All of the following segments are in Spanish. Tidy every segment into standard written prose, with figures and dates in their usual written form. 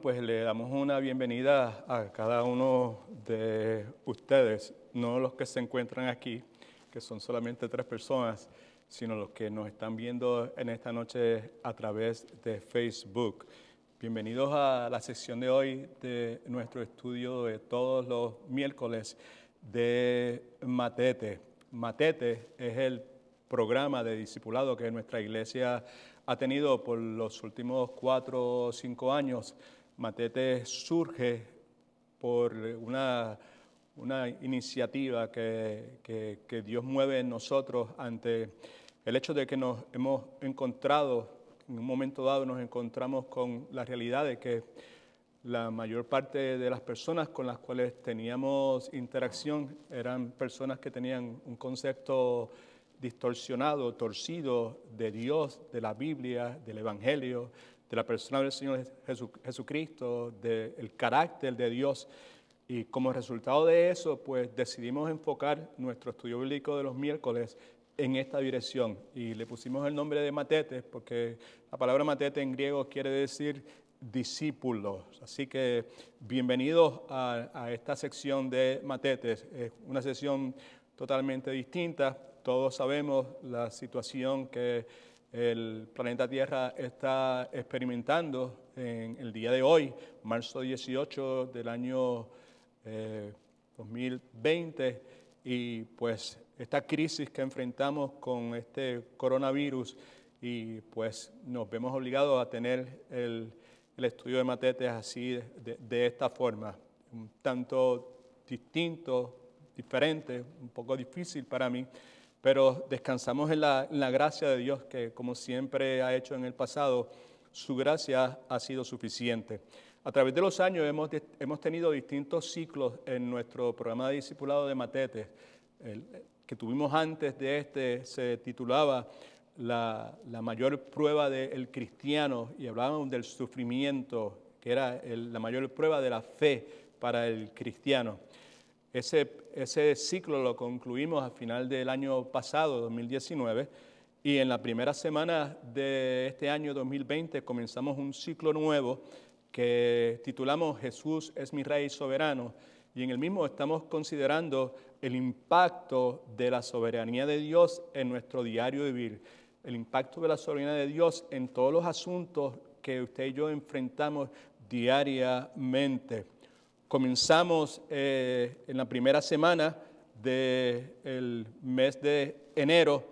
pues le damos una bienvenida a cada uno de ustedes, no los que se encuentran aquí, que son solamente 3 personas, sino los que nos están viendo en esta noche a través de Facebook. Bienvenidos a la sección de hoy de nuestro estudio de todos los miércoles de Matete. Matete es el programa de discipulado que nuestra iglesia ha tenido por los últimos 4 o 5 años. Matete surge por una iniciativa que Dios mueve en nosotros ante el hecho de que nos hemos encontrado, en un momento dado nos encontramos con la realidad de que la mayor parte de las personas con las cuales teníamos interacción eran personas que tenían un concepto distorsionado, torcido de Dios, de la Biblia, del Evangelio, de la persona del Señor Jesucristo, del carácter de Dios. Y como resultado de eso, pues decidimos enfocar nuestro estudio bíblico de los miércoles en esta dirección. Y le pusimos el nombre de Matete porque la palabra Matete en griego quiere decir discípulos. Así que bienvenidos a esta sección de Matetes. Es una sección totalmente distinta. Todos sabemos la situación que el planeta Tierra está experimentando en el día de hoy, marzo 18 del año 2020, y pues esta crisis que enfrentamos con este coronavirus, y pues nos vemos obligados a tener el estudio de Matetes así de esta forma, un tanto distinto, diferente, un poco difícil para mí, pero descansamos en la gracia de Dios que, como siempre ha hecho en el pasado, su gracia ha sido suficiente. A través de los años hemos tenido distintos ciclos en nuestro programa de discipulado de Matetes. El que tuvimos antes de este se titulaba la mayor prueba del cristiano, y hablábamos del sufrimiento, que era la mayor prueba de la fe para el cristiano. Ese ciclo lo concluimos al final del año pasado, 2019, y en la primera semana de este año 2020 comenzamos un ciclo nuevo que titulamos Jesús es mi Rey soberano, y en el mismo estamos considerando el impacto de la soberanía de Dios en nuestro diario vivir, el impacto de la soberanía de Dios en todos los asuntos que usted y yo enfrentamos diariamente. Comenzamos en la primera semana del mes de enero,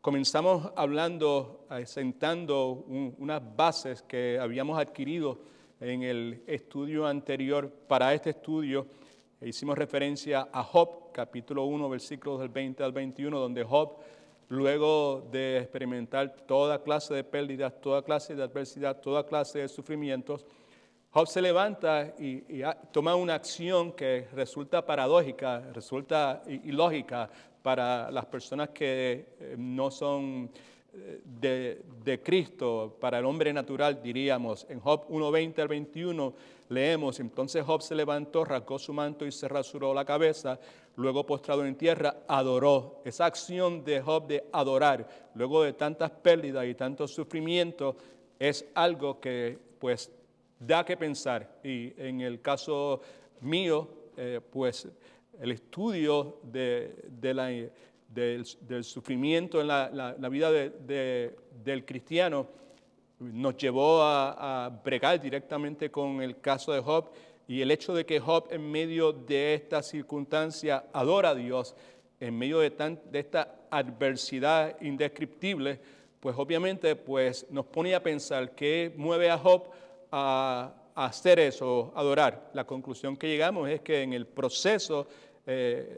comenzamos hablando, sentando unas bases que habíamos adquirido en el estudio anterior. Para este estudio hicimos referencia a Job, capítulo 1, versículos del 20 al 21, donde Job, luego de experimentar toda clase de pérdidas, toda clase de adversidad, toda clase de sufrimientos, Job se levanta y toma una acción que resulta paradójica, resulta ilógica para las personas que no son de Cristo, para el hombre natural, diríamos. En Job 1:20 al 21 leemos: entonces Job se levantó, rasgó su manto y se rasuró la cabeza, luego postrado en tierra, adoró. Esa acción de Job de adorar, luego de tantas pérdidas y tantos sufrimientos, es algo que pues da que pensar. Y en el caso mío, pues el estudio del sufrimiento en la vida del cristiano nos llevó a bregar directamente con el caso de Job, y el hecho de que Job en medio de esta circunstancia adora a Dios, en medio de esta adversidad indescriptible, pues obviamente pues nos pone a pensar qué mueve a Job a hacer eso, adorar. La conclusión que llegamos es que en el proceso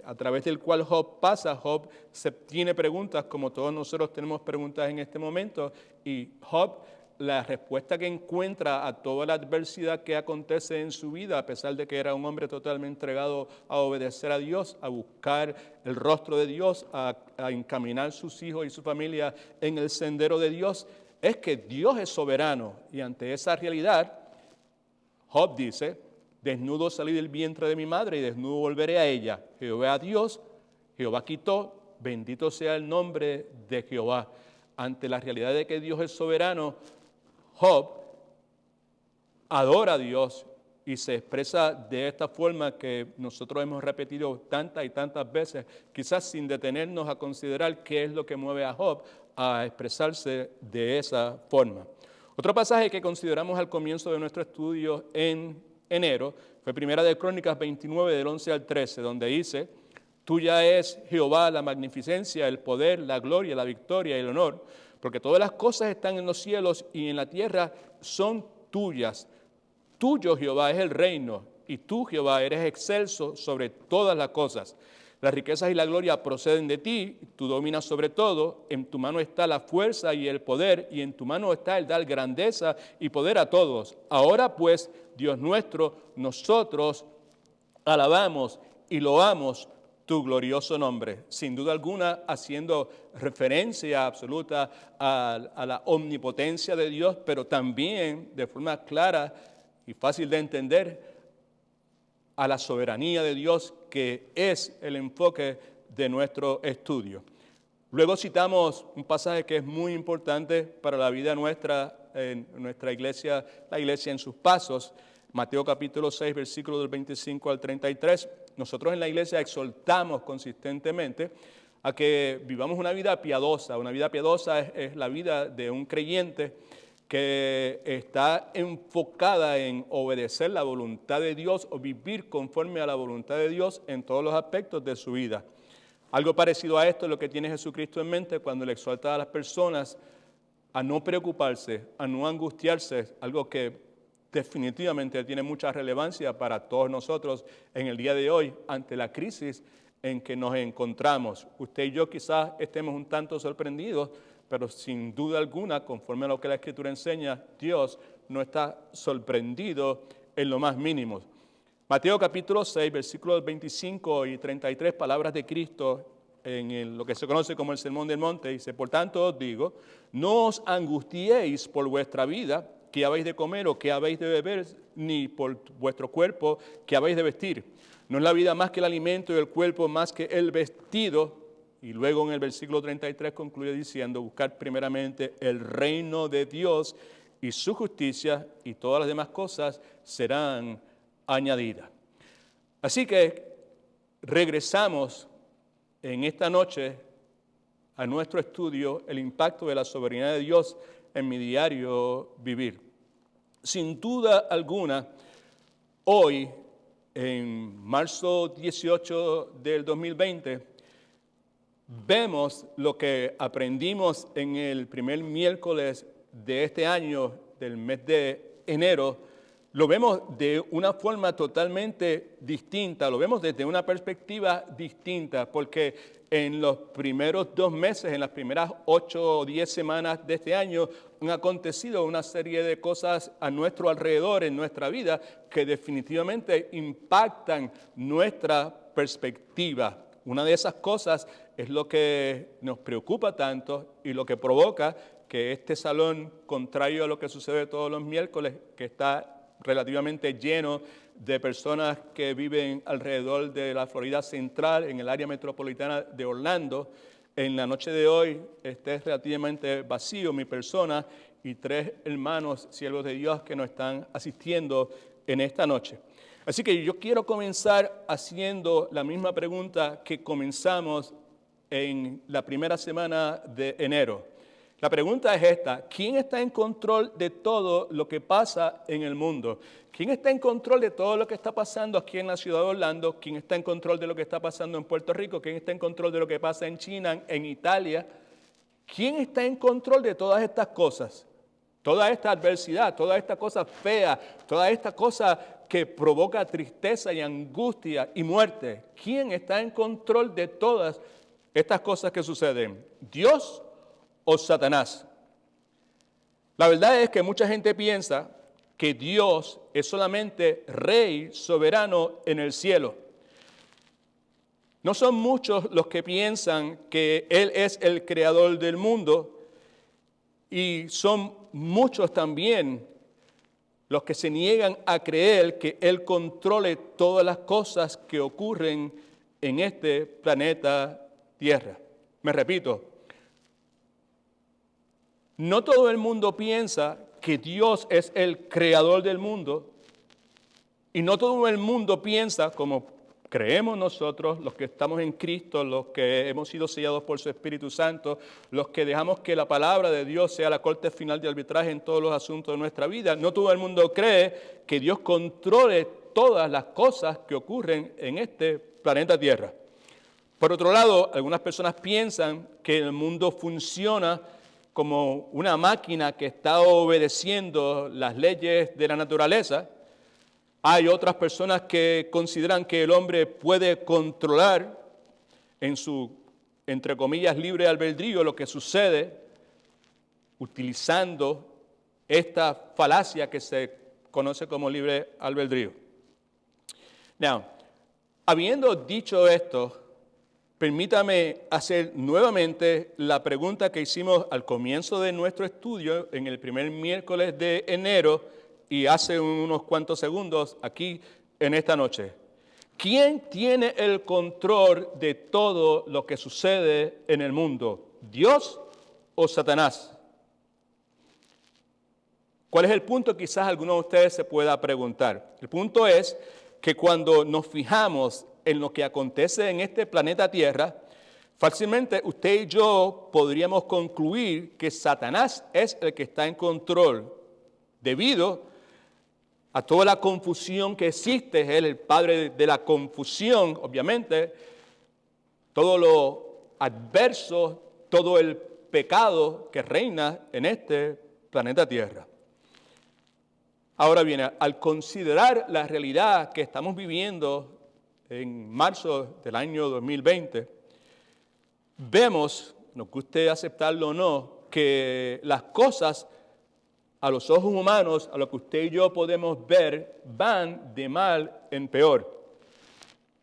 a través del cual Job pasa, Job tiene preguntas, como todos nosotros tenemos preguntas en este momento, y Job, la respuesta que encuentra a toda la adversidad que acontece en su vida, a pesar de que era un hombre totalmente entregado a obedecer a Dios, a buscar el rostro de Dios, a encaminar sus hijos y su familia en el sendero de Dios, es que Dios es soberano. Y ante esa realidad, Job dice: desnudo salí del vientre de mi madre y desnudo volveré a ella. Jehová Dios, Jehová quitó, bendito sea el nombre de Jehová. Ante la realidad de que Dios es soberano, Job adora a Dios y se expresa de esta forma que nosotros hemos repetido tantas y tantas veces, quizás sin detenernos a considerar qué es lo que mueve a Job a expresarse de esa forma. Otro pasaje que consideramos al comienzo de nuestro estudio en enero fue Primera de Crónicas 29, del 11 al 13, donde dice: Tuya es, Jehová, la magnificencia, el poder, la gloria, la victoria y el honor, porque todas las cosas están en los cielos y en la tierra son tuyas. Tuyo, Jehová, es el reino, y tú, Jehová, eres excelso sobre todas las cosas. Las riquezas y la gloria proceden de ti, tú dominas sobre todo, en tu mano está la fuerza y el poder, y en tu mano está el dar grandeza y poder a todos. Ahora pues, Dios nuestro, nosotros alabamos y loamos tu glorioso nombre, sin duda alguna haciendo referencia absoluta a la omnipotencia de Dios, pero también de forma clara y fácil de entender a la soberanía de Dios, que es el enfoque de nuestro estudio. Luego citamos un pasaje que es muy importante para la vida nuestra, en nuestra iglesia, la iglesia en sus pasos, Mateo capítulo 6, versículos del 25 al 33. Nosotros en la iglesia exhortamos consistentemente a que vivamos una vida piadosa. Una vida piadosa es la vida de un creyente que está enfocada en obedecer la voluntad de Dios o vivir conforme a la voluntad de Dios en todos los aspectos de su vida. Algo parecido a esto es lo que tiene Jesucristo en mente cuando le exhorta a las personas a no preocuparse, a no angustiarse, algo que definitivamente tiene mucha relevancia para todos nosotros en el día de hoy ante la crisis en que nos encontramos. Usted y yo quizás estemos un tanto sorprendidos, pero sin duda alguna, conforme a lo que la Escritura enseña, Dios no está sorprendido en lo más mínimo. Mateo capítulo 6, versículos 25 y 33, palabras de Cristo en lo que se conoce como el Sermón del Monte, dice: Por tanto os digo, no os angustiéis por vuestra vida, qué habéis de comer o qué habéis de beber, ni por vuestro cuerpo, qué habéis de vestir. No es la vida más que el alimento y el cuerpo más que el vestido. Y luego en el versículo 33 concluye diciendo: buscar primeramente el reino de Dios y su justicia, y todas las demás cosas serán añadidas. Así que regresamos en esta noche a nuestro estudio, el impacto de la soberanía de Dios en mi diario vivir. Sin duda alguna, hoy, en marzo 18 del 2020, vemos lo que aprendimos en el primer miércoles de este año, del mes de enero. Lo vemos de una forma totalmente distinta, lo vemos desde una perspectiva distinta, porque en los primeros 2 meses, en las primeras 8 o 10 semanas de este año, han acontecido una serie de cosas a nuestro alrededor, en nuestra vida, que definitivamente impactan nuestra perspectiva. Una de esas cosas es lo que nos preocupa tanto y lo que provoca que este salón, contrario a lo que sucede todos los miércoles, que está relativamente lleno de personas que viven alrededor de la Florida Central, en el área metropolitana de Orlando, en la noche de hoy esté relativamente vacío, mi persona y 3 hermanos siervos de Dios que nos están asistiendo en esta noche. Así que yo quiero comenzar haciendo la misma pregunta que comenzamos en la primera semana de enero. La pregunta es esta: ¿quién está en control de todo lo que pasa en el mundo? ¿Quién está en control de todo lo que está pasando aquí en la ciudad de Orlando? ¿Quién está en control de lo que está pasando en Puerto Rico? ¿Quién está en control de lo que pasa en China, en Italia? ¿Quién está en control de todas estas cosas? Toda esta adversidad, toda esta cosa fea, toda esta cosa que provoca tristeza y angustia y muerte. ¿Quién está en control de todas estas cosas que suceden? ¿Dios o Satanás? La verdad es que mucha gente piensa que Dios es solamente rey soberano en el cielo. No son muchos los que piensan que Él es el creador del mundo, y son muchos también los que se niegan a creer que Él controle todas las cosas que ocurren en este planeta Tierra. Me repito, no todo el mundo piensa que Dios es el creador del mundo y no todo el mundo piensa como creemos nosotros, los que estamos en Cristo, los que hemos sido sellados por su Espíritu Santo, los que dejamos que la palabra de Dios sea la corte final de arbitraje en todos los asuntos de nuestra vida. No todo el mundo cree que Dios controle todas las cosas que ocurren en este planeta Tierra. Por otro lado, algunas personas piensan que el mundo funciona como una máquina que está obedeciendo las leyes de la naturaleza. Hay otras personas que consideran que el hombre puede controlar en su, entre comillas, libre albedrío lo que sucede utilizando esta falacia que se conoce como libre albedrío. Now, habiendo dicho esto, permítame hacer nuevamente la pregunta que hicimos al comienzo de nuestro estudio en el primer miércoles de enero y hace unos cuantos segundos aquí en esta noche. ¿Quién tiene el control de todo lo que sucede en el mundo? ¿Dios o Satanás? ¿Cuál es el punto? Quizás alguno de ustedes se pueda preguntar. El punto es que cuando nos fijamos en lo que acontece en este planeta Tierra, fácilmente usted y yo podríamos concluir que Satanás es el que está en control, debido a toda la confusión que existe. Él es el padre de la confusión, obviamente, todo lo adverso, todo el pecado que reina en este planeta Tierra. Ahora bien, al considerar la realidad que estamos viviendo en marzo del año 2020, vemos, nos guste aceptarlo o no, que las cosas a los ojos humanos, a lo que usted y yo podemos ver, van de mal en peor.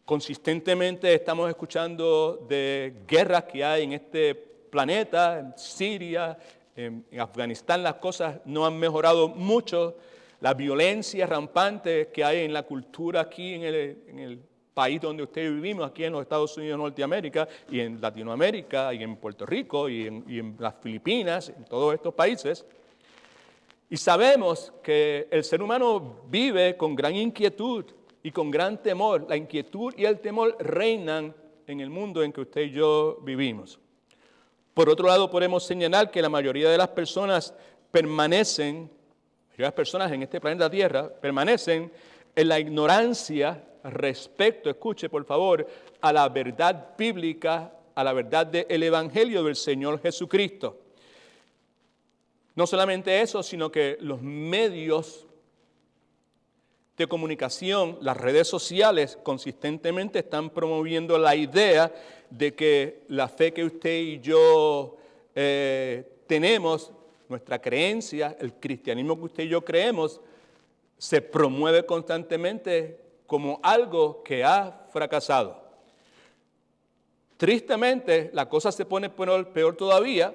Consistentemente estamos escuchando de guerras que hay en este planeta, en Siria, en Afganistán las cosas no han mejorado mucho. La violencia rampante que hay en la cultura aquí en el país donde ustedes vivimos, aquí en los Estados Unidos de Norteamérica, y en Latinoamérica, y en Puerto Rico, y en las Filipinas, en todos estos países. Y sabemos que el ser humano vive con gran inquietud y con gran temor. La inquietud y el temor reinan en el mundo en que usted y yo vivimos. Por otro lado, podemos señalar que la mayoría de las personas las personas en este planeta Tierra permanecen en la ignorancia respecto, escuche por favor, a la verdad bíblica, a la verdad del Evangelio del Señor Jesucristo. No solamente eso, sino que los medios de comunicación, las redes sociales, consistentemente están promoviendo la idea de que la fe que usted y yo tenemos, nuestra creencia, el cristianismo que usted y yo creemos, se promueve constantemente como algo que ha fracasado. Tristemente, la cosa se pone peor todavía,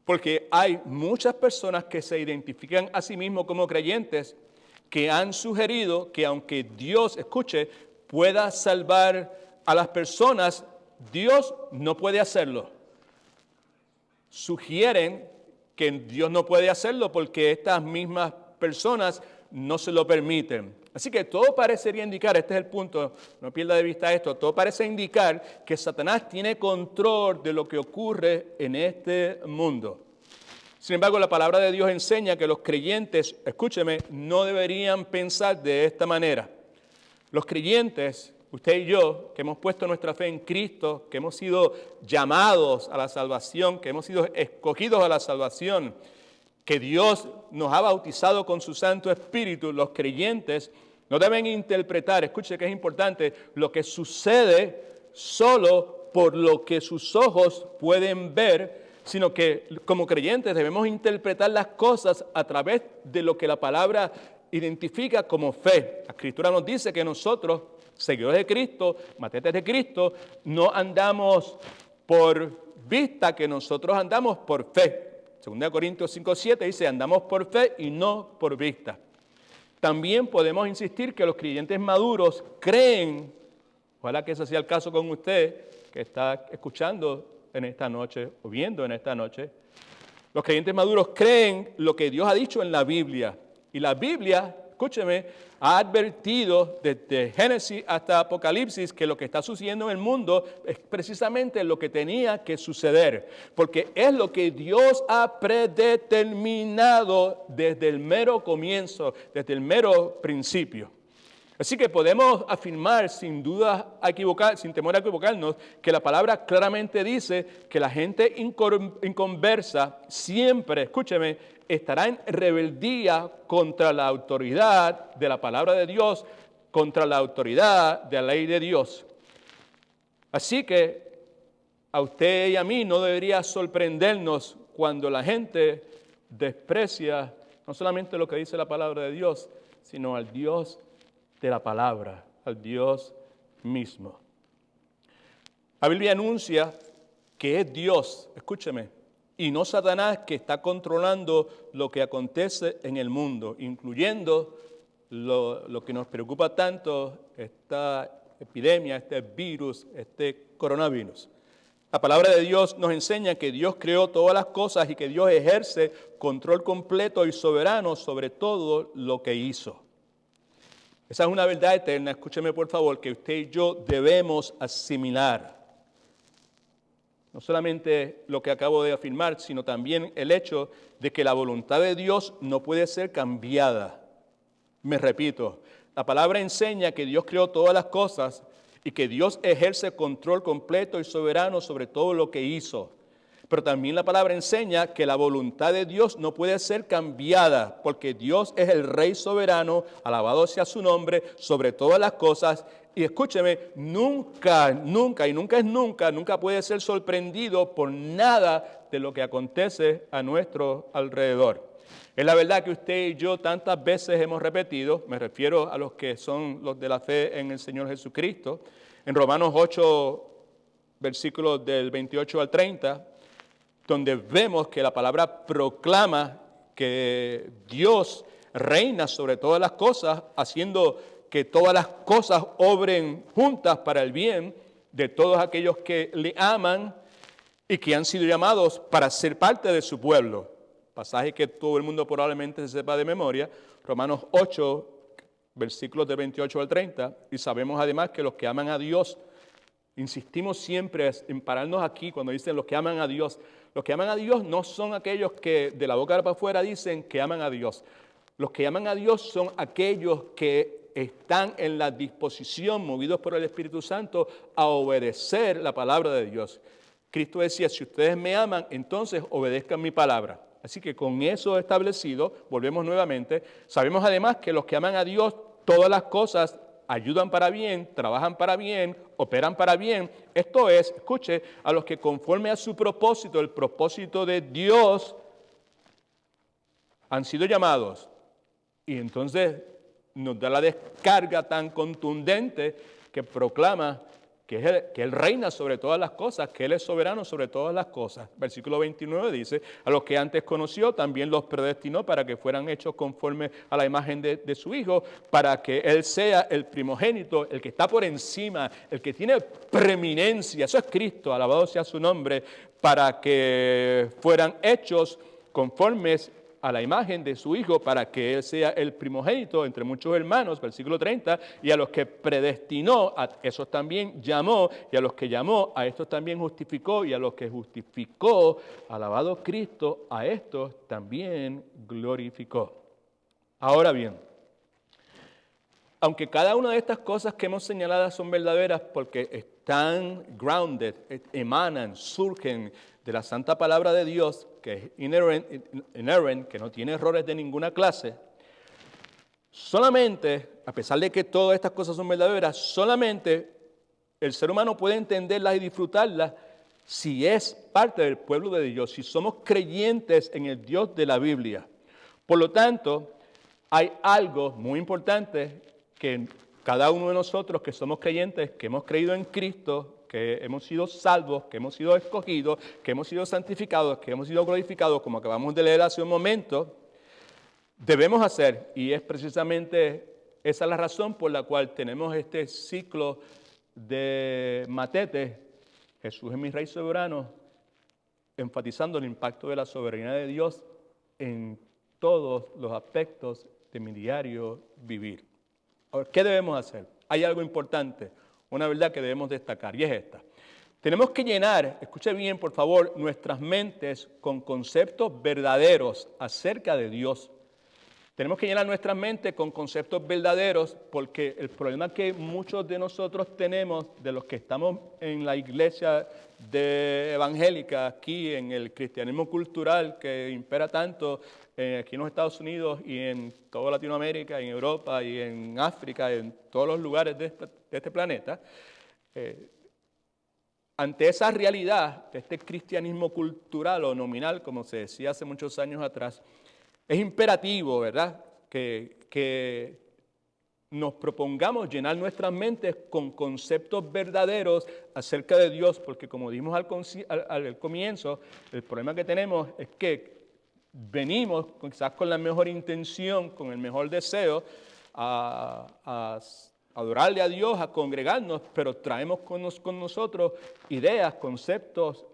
porque hay muchas personas que se identifican a sí mismos como creyentes que han sugerido que aunque Dios, escuche, pueda salvar a las personas, Dios no puede hacerlo. Sugieren que Dios no puede hacerlo porque estas mismas personas no se lo permiten. Así que todo parecería indicar, este es el punto, no pierda de vista esto, todo parece indicar que Satanás tiene control de lo que ocurre en este mundo. Sin embargo, la palabra de Dios enseña que los creyentes, escúcheme, no deberían pensar de esta manera. Los creyentes, usted y yo, que hemos puesto nuestra fe en Cristo, que hemos sido llamados a la salvación, que hemos sido escogidos a la salvación, que Dios nos ha bautizado con su Santo Espíritu, los creyentes no deben interpretar, escuche que es importante, lo que sucede solo por lo que sus ojos pueden ver, sino que como creyentes debemos interpretar las cosas a través de lo que la palabra identifica como fe. La Escritura nos dice que nosotros, seguidores de Cristo, matetes de Cristo, no andamos por vista, que nosotros andamos por fe. 2 Corintios 5:7 dice, andamos por fe y no por vista. También podemos insistir que los creyentes maduros creen, ojalá que ese sea el caso con usted, que está escuchando en esta noche o viendo en esta noche, Los creyentes maduros creen lo que Dios ha dicho en la Biblia. Y la Biblia, escúcheme, ha advertido desde Génesis hasta Apocalipsis que lo que está sucediendo en el mundo es precisamente lo que tenía que suceder. Porque es lo que Dios ha predeterminado desde el mero comienzo, desde el mero principio. Así que podemos afirmar sin temor a equivocarnos, que la palabra claramente dice que la gente inconversa siempre, escúcheme, estará en rebeldía contra la autoridad de la palabra de Dios, contra la autoridad de la ley de Dios. Así que a usted y a mí no debería sorprendernos cuando la gente desprecia no solamente lo que dice la palabra de Dios, sino al Dios de la palabra, al Dios mismo. La Biblia anuncia que es Dios, escúcheme, y no Satanás que está controlando lo que acontece en el mundo, incluyendo lo que nos preocupa tanto, esta epidemia, este virus, este coronavirus. La palabra de Dios nos enseña que Dios creó todas las cosas y que Dios ejerce control completo y soberano sobre todo lo que hizo. Esa es una verdad eterna, escúcheme por favor, que usted y yo debemos asimilar. No solamente lo que acabo de afirmar, sino también el hecho de que la voluntad de Dios no puede ser cambiada. Me repito, la palabra enseña que Dios creó todas las cosas y que Dios ejerce control completo y soberano sobre todo lo que hizo. Pero también la palabra enseña que la voluntad de Dios no puede ser cambiada, porque Dios es el Rey soberano, alabado sea su nombre, sobre todas las cosas. Y escúcheme, nunca puede ser sorprendido por nada de lo que acontece a nuestro alrededor. Es la verdad que usted y yo tantas veces hemos repetido, me refiero a los que son los de la fe en el Señor Jesucristo, en Romanos 8, versículos del 28 al 30, donde vemos que la palabra proclama que Dios reina sobre todas las cosas, haciendo que todas las cosas obren juntas para el bien de todos aquellos que le aman y que han sido llamados para ser parte de su pueblo. Pasaje que todo el mundo probablemente se sepa de memoria, Romanos 8, versículos de 28 al 30, y sabemos además que los que aman a Dios, insistimos siempre en pararnos aquí cuando dicen los que aman a Dios. Los que aman a Dios no son aquellos que de la boca para afuera dicen que aman a Dios. Los que aman a Dios son aquellos que están en la disposición, movidos por el Espíritu Santo, a obedecer la palabra de Dios. Cristo decía, si ustedes me aman, entonces obedezcan mi palabra. Así que con eso establecido, volvemos nuevamente, sabemos además que los que aman a Dios, todas las cosas ayudan para bien, trabajan para bien, operan para bien. Esto es, escuche, a los que conforme a su propósito, el propósito de Dios, han sido llamados. Y entonces nos da la descarga tan contundente que proclama que Él reina sobre todas las cosas, que Él es soberano sobre todas las cosas. Versículo 29 dice, a los que antes conoció también los predestinó para que fueran hechos conforme a la imagen de su Hijo, para que Él sea el primogénito, el que está por encima, el que tiene preeminencia. Eso es Cristo, alabado sea su nombre, para que fueran hechos conformes a la imagen de su Hijo, para que Él sea el primogénito entre muchos hermanos, versículo 30, y a los que predestinó, a esos también llamó, y a los que llamó, a estos también justificó, y a los que justificó, alabado Cristo, a estos también glorificó. Ahora bien, aunque cada una de estas cosas que hemos señalado son verdaderas porque están grounded, emanan, surgen de la santa palabra de Dios, que es inerrant, que no tiene errores de ninguna clase, solamente, a pesar de que todas estas cosas son verdaderas, solamente el ser humano puede entenderlas y disfrutarlas si es parte del pueblo de Dios, si somos creyentes en el Dios de la Biblia. Por lo tanto, hay algo muy importante que cada uno de nosotros que somos creyentes, que hemos creído en Cristo, que hemos sido salvos, que hemos sido escogidos, que hemos sido santificados, que hemos sido glorificados, como acabamos de leer hace un momento, debemos hacer, y es precisamente esa la razón por la cual tenemos este ciclo de matetes, Jesús es mi Rey soberano, enfatizando el impacto de la soberanía de Dios en todos los aspectos de mi diario vivir. Ahora, ¿qué debemos hacer? Hay algo importante, una verdad que debemos destacar, y es esta. Tenemos que llenar, escuche bien por favor, nuestras mentes con conceptos verdaderos acerca de Dios. Tenemos que llenar nuestras mentes con conceptos verdaderos porque el problema que muchos de nosotros tenemos, de los que estamos en la iglesia evangélica, aquí en el cristianismo cultural que impera tanto aquí en los Estados Unidos y en toda Latinoamérica, en Europa y en África, en todos los lugares de este planeta, ante esa realidad de este cristianismo cultural o nominal, como se decía hace muchos años atrás, es imperativo, ¿verdad?, que nos propongamos llenar nuestras mentes con conceptos verdaderos acerca de Dios, porque como dijimos al comienzo, el problema que tenemos es que venimos quizás con la mejor intención, con el mejor deseo, a adorarle a Dios, a congregarnos, pero traemos con nosotros ideas, conceptos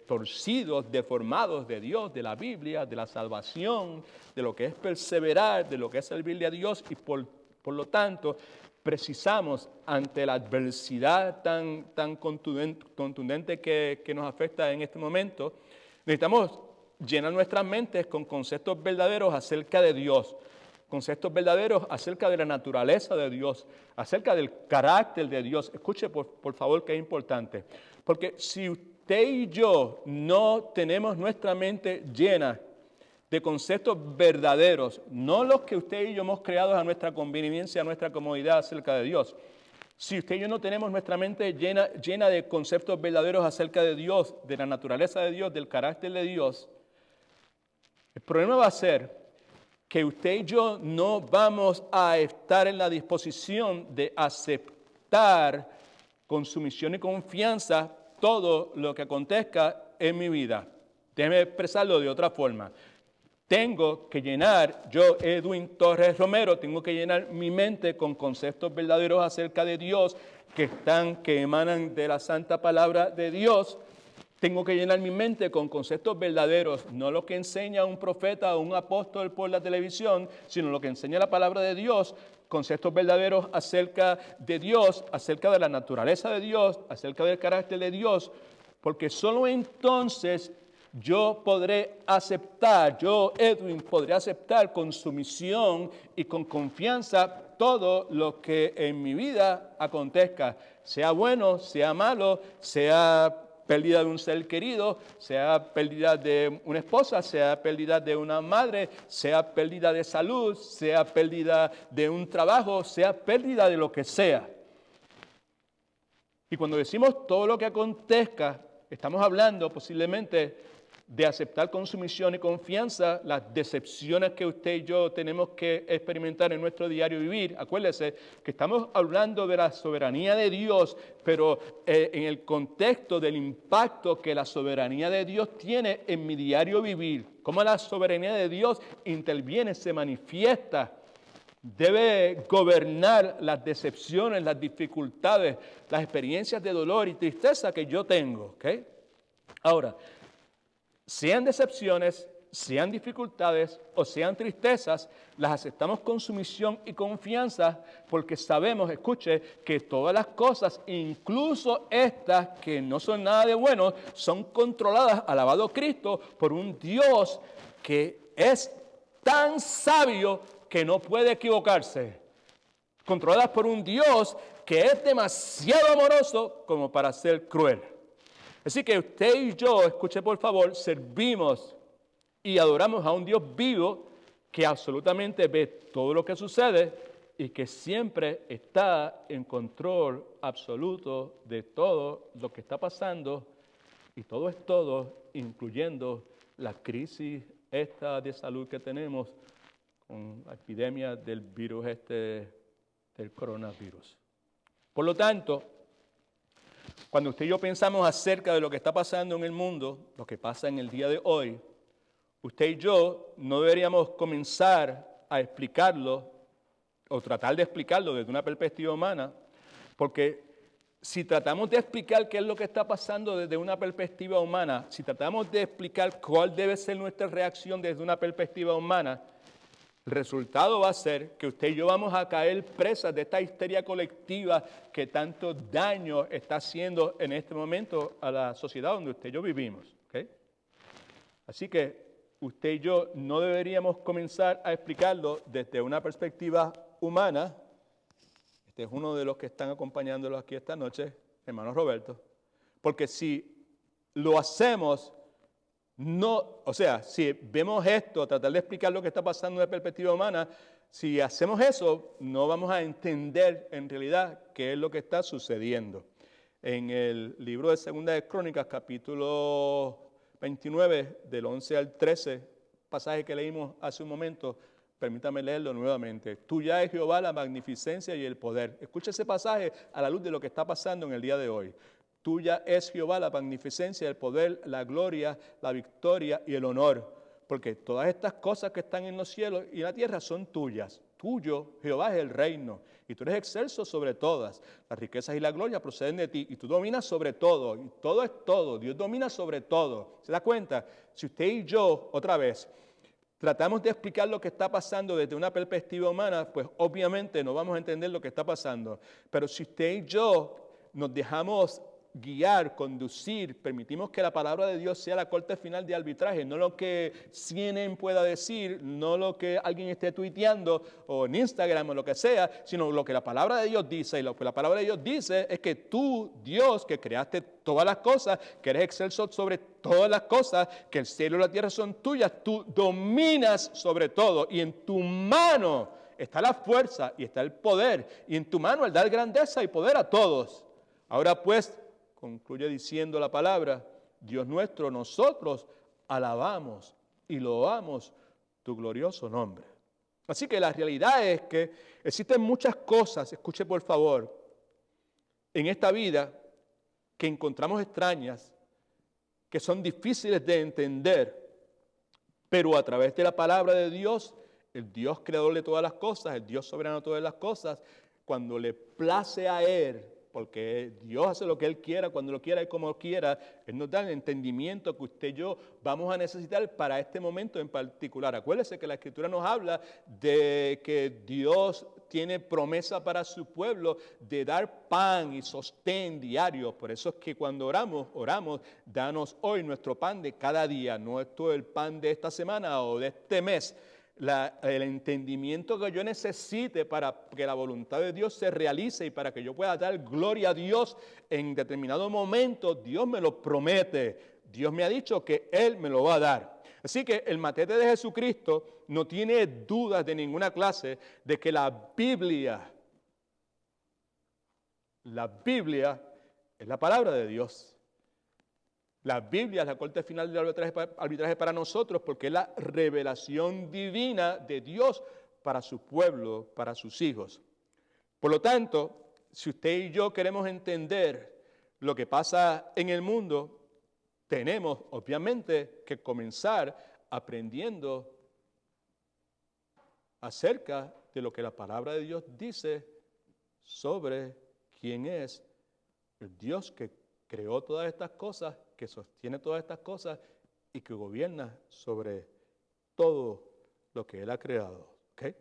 torcidos, deformados de Dios, de la Biblia, de la salvación, de lo que es perseverar, de lo que es servirle a Dios, y por lo tanto precisamos, ante la adversidad tan contundente que nos afecta en este momento, necesitamos llenar nuestras mentes con conceptos verdaderos acerca de Dios, conceptos verdaderos acerca de la naturaleza de Dios, acerca del carácter de Dios. Escuche por favor que es importante, porque si usted y yo no tenemos nuestra mente llena de conceptos verdaderos, no los que usted y yo hemos creado a nuestra conveniencia, a nuestra comodidad acerca de Dios, si usted y yo no tenemos nuestra mente llena de conceptos verdaderos acerca de Dios, de la naturaleza de Dios, del carácter de Dios, el problema va a ser que usted y yo no vamos a estar en la disposición de aceptar con sumisión y confianza todo lo que acontezca en mi vida. Déjeme expresarlo de otra forma. Tengo que llenar, yo, Edwin Torres Romero, tengo que llenar mi mente con conceptos verdaderos acerca de Dios que emanan de la santa palabra de Dios. Tengo que llenar mi mente con conceptos verdaderos, no lo que enseña un profeta o un apóstol por la televisión, sino lo que enseña la palabra de Dios, conceptos verdaderos acerca de Dios, acerca de la naturaleza de Dios, acerca del carácter de Dios, porque solo entonces yo podré aceptar, yo, Edwin, podré aceptar con sumisión y con confianza todo lo que en mi vida acontezca, sea bueno, sea malo, sea pérdida de un ser querido, sea pérdida de una esposa, sea pérdida de una madre, sea pérdida de salud, sea pérdida de un trabajo, sea pérdida de lo que sea. Y cuando decimos todo lo que acontezca, estamos hablando posiblemente de aceptar con sumisión y confianza las decepciones que usted y yo tenemos que experimentar en nuestro diario vivir. Acuérdese que estamos hablando de la soberanía de Dios, pero en el contexto del impacto que la soberanía de Dios tiene en mi diario vivir. Cómo la soberanía de Dios interviene, se manifiesta. Debe gobernar las decepciones, las dificultades, las experiencias de dolor y tristeza que yo tengo. ¿Okay? Ahora, sean decepciones, sean dificultades o sean tristezas, las aceptamos con sumisión y confianza porque sabemos, escuche, que todas las cosas, incluso estas que no son nada de bueno, son controladas, alabado Cristo, por un Dios que es tan sabio que no puede equivocarse. Controladas por un Dios que es demasiado amoroso como para ser cruel. Así que usted y yo, escuche por favor, servimos y adoramos a un Dios vivo que absolutamente ve todo lo que sucede y que siempre está en control absoluto de todo lo que está pasando, y todo es todo, incluyendo la crisis esta de salud que tenemos con la epidemia del virus del coronavirus. Por lo tanto, cuando usted y yo pensamos acerca de lo que está pasando en el mundo, lo que pasa en el día de hoy, usted y yo no deberíamos comenzar a explicarlo o tratar de explicarlo desde una perspectiva humana, porque si tratamos de explicar qué es lo que está pasando desde una perspectiva humana, si tratamos de explicar cuál debe ser nuestra reacción desde una perspectiva humana, el resultado va a ser que usted y yo vamos a caer presas de esta histeria colectiva que tanto daño está haciendo en este momento a la sociedad donde usted y yo vivimos. ¿Okay? Así que usted y yo no deberíamos comenzar a explicarlo desde una perspectiva humana. Este es uno de los que están acompañándolos aquí esta noche, hermano Roberto. Porque si lo hacemos, si vemos esto, tratar de explicar lo que está pasando desde perspectiva humana, si hacemos eso, no vamos a entender en realidad qué es lo que está sucediendo. En el libro de Segunda de Crónicas, capítulo 29, del 11 al 13, pasaje que leímos hace un momento, permítame leerlo nuevamente. Tuya es Jehová la magnificencia y el poder. Escucha ese pasaje a la luz de lo que está pasando en el día de hoy. Tuya es Jehová la magnificencia, el poder, la gloria, la victoria y el honor. Porque todas estas cosas que están en los cielos y en la tierra son tuyas. Tuyo, Jehová, es el reino. Y tú eres excelso sobre todas. Las riquezas y la gloria proceden de ti. Y tú dominas sobre todo. Y todo es todo. Dios domina sobre todo. ¿Se da cuenta? Si usted y yo, otra vez, tratamos de explicar lo que está pasando desde una perspectiva humana, pues obviamente no vamos a entender lo que está pasando. Pero si usted y yo nos dejamos guiar, conducir, permitimos que la palabra de Dios sea la corte final de arbitraje, no lo que CNN pueda decir, no lo que alguien esté tuiteando o en Instagram o lo que sea, sino lo que la palabra de Dios dice. Y lo que la palabra de Dios dice es que tú, Dios, que creaste todas las cosas, que eres excelso sobre todas las cosas, que el cielo y la tierra son tuyas, tú dominas sobre todo y en tu mano está la fuerza y está el poder y en tu mano el dar grandeza y poder a todos. Ahora pues, concluye diciendo la palabra, Dios nuestro, nosotros alabamos y loamos tu glorioso nombre. Así que la realidad es que existen muchas cosas, escuche por favor, en esta vida que encontramos extrañas, que son difíciles de entender, pero a través de la palabra de Dios, el Dios creador de todas las cosas, el Dios soberano de todas las cosas, cuando le place a Él, porque Dios hace lo que Él quiera, cuando lo quiera y como quiera, Él nos da el entendimiento que usted y yo vamos a necesitar para este momento en particular. Acuérdese que la Escritura nos habla de que Dios tiene promesa para su pueblo de dar pan y sostén diario. Por eso es que cuando oramos, danos hoy nuestro pan de cada día, no es todo el pan de esta semana o de este mes. El entendimiento que yo necesite para que la voluntad de Dios se realice y para que yo pueda dar gloria a Dios en determinado momento, Dios me lo promete. Dios me ha dicho que Él me lo va a dar. Así que el matete de Jesucristo no tiene dudas de ninguna clase de que la Biblia es la palabra de Dios. La Biblia es la corte final del arbitraje para nosotros porque es la revelación divina de Dios para su pueblo, para sus hijos. Por lo tanto, si usted y yo queremos entender lo que pasa en el mundo, tenemos obviamente que comenzar aprendiendo acerca de lo que la palabra de Dios dice sobre quién es el Dios que creó todas estas cosas, que sostiene todas estas cosas y que gobierna sobre todo lo que Él ha creado. ¿Okay?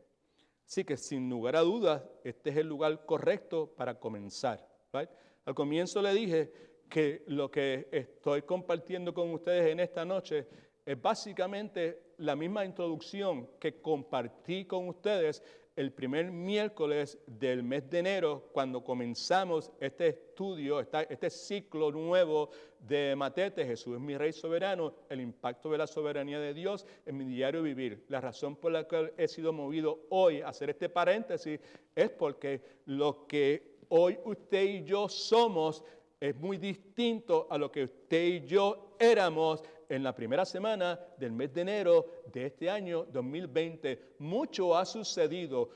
Así que sin lugar a dudas, este es el lugar correcto para comenzar. ¿Right? Al comienzo le dije que lo que estoy compartiendo con ustedes en esta noche es básicamente la misma introducción que compartí con ustedes el primer miércoles del mes de enero, cuando comenzamos este estudio, este ciclo nuevo de Matete, Jesús es mi Rey soberano, el impacto de la soberanía de Dios en mi diario vivir. La razón por la que he sido movido hoy a hacer este paréntesis es porque lo que hoy usted y yo somos es muy distinto a lo que usted y yo éramos en la primera semana del mes de enero de este año 2020. Mucho ha sucedido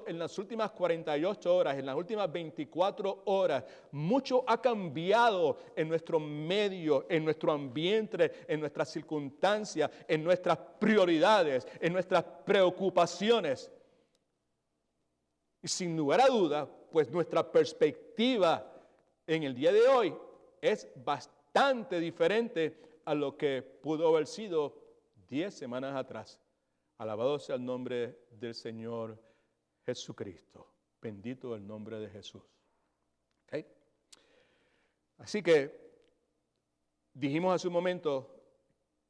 en las últimas 48 horas, en las últimas 24 horas. Mucho ha cambiado en nuestro medio, en nuestro ambiente, en nuestras circunstancias, en nuestras prioridades, en nuestras preocupaciones. Y sin lugar a dudas, pues nuestra perspectiva en el día de hoy es bastante diferente a lo que pudo haber sido 10 semanas atrás. Alabado sea el nombre del Señor Jesucristo. Bendito el nombre de Jesús. ¿Okay? Así que dijimos hace un momento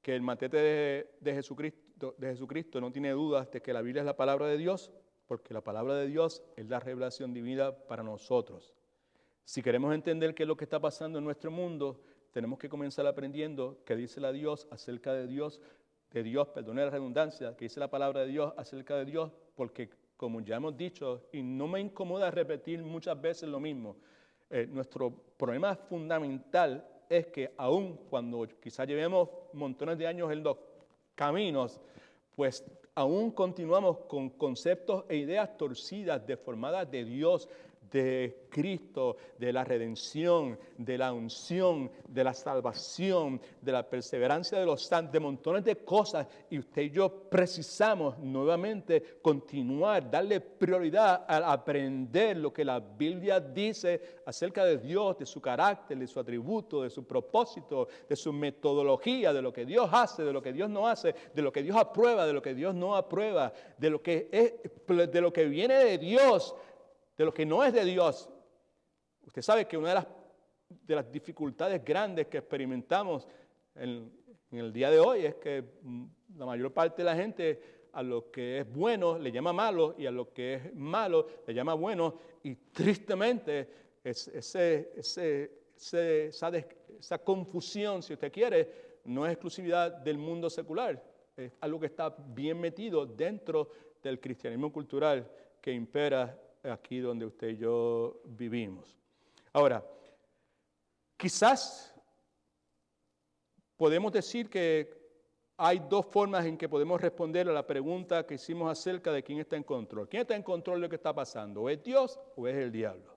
que el matete de Jesucristo no tiene dudas de que la Biblia es la palabra de Dios, porque la palabra de Dios es la revelación divina para nosotros. Si queremos entender qué es lo que está pasando en nuestro mundo, tenemos que comenzar aprendiendo qué dice la Dios acerca de Dios, perdone la redundancia, que dice la palabra de Dios acerca de Dios, porque como ya hemos dicho, y no me incomoda repetir muchas veces lo mismo, nuestro problema fundamental es que aun cuando quizás llevemos montones de años en los caminos, pues aún continuamos con conceptos e ideas torcidas, deformadas de Dios, de Cristo, de la redención, de la unción, de la salvación, de la perseverancia de los santos, de montones de cosas. Y usted y yo precisamos nuevamente continuar, darle prioridad a aprender lo que la Biblia dice acerca de Dios, de su carácter, de su atributo, de su propósito, de su metodología, de lo que Dios hace, de lo que Dios no hace, de lo que Dios aprueba, de lo que Dios no aprueba, de lo que viene de Dios, de lo que no es de Dios. Usted sabe que una de las dificultades grandes que experimentamos en el día de hoy es que la mayor parte de la gente a lo que es bueno le llama malo y a lo que es malo le llama bueno, y tristemente esa confusión, si usted quiere, no es exclusividad del mundo secular, es algo que está bien metido dentro del cristianismo cultural que impera aquí donde usted y yo vivimos. Ahora, quizás podemos decir que hay dos formas en que podemos responder a la pregunta que hicimos acerca de quién está en control. ¿Quién está en control de lo que está pasando? ¿O es Dios o es el diablo?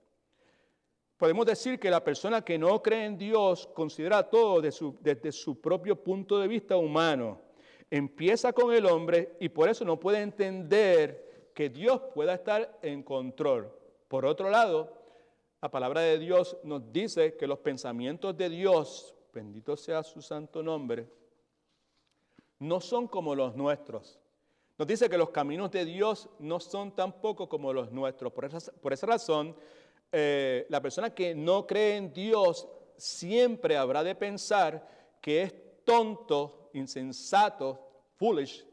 Podemos decir que la persona que no cree en Dios considera todo desde su propio punto de vista humano. Empieza con el hombre y por eso no puede entender que Dios pueda estar en control. Por otro lado, la palabra de Dios nos dice que los pensamientos de Dios, bendito sea su santo nombre, no son como los nuestros. Nos dice que los caminos de Dios no son tampoco como los nuestros. Por esa razón, la persona que no cree en Dios siempre habrá de pensar que es tonto, insensato, foolish,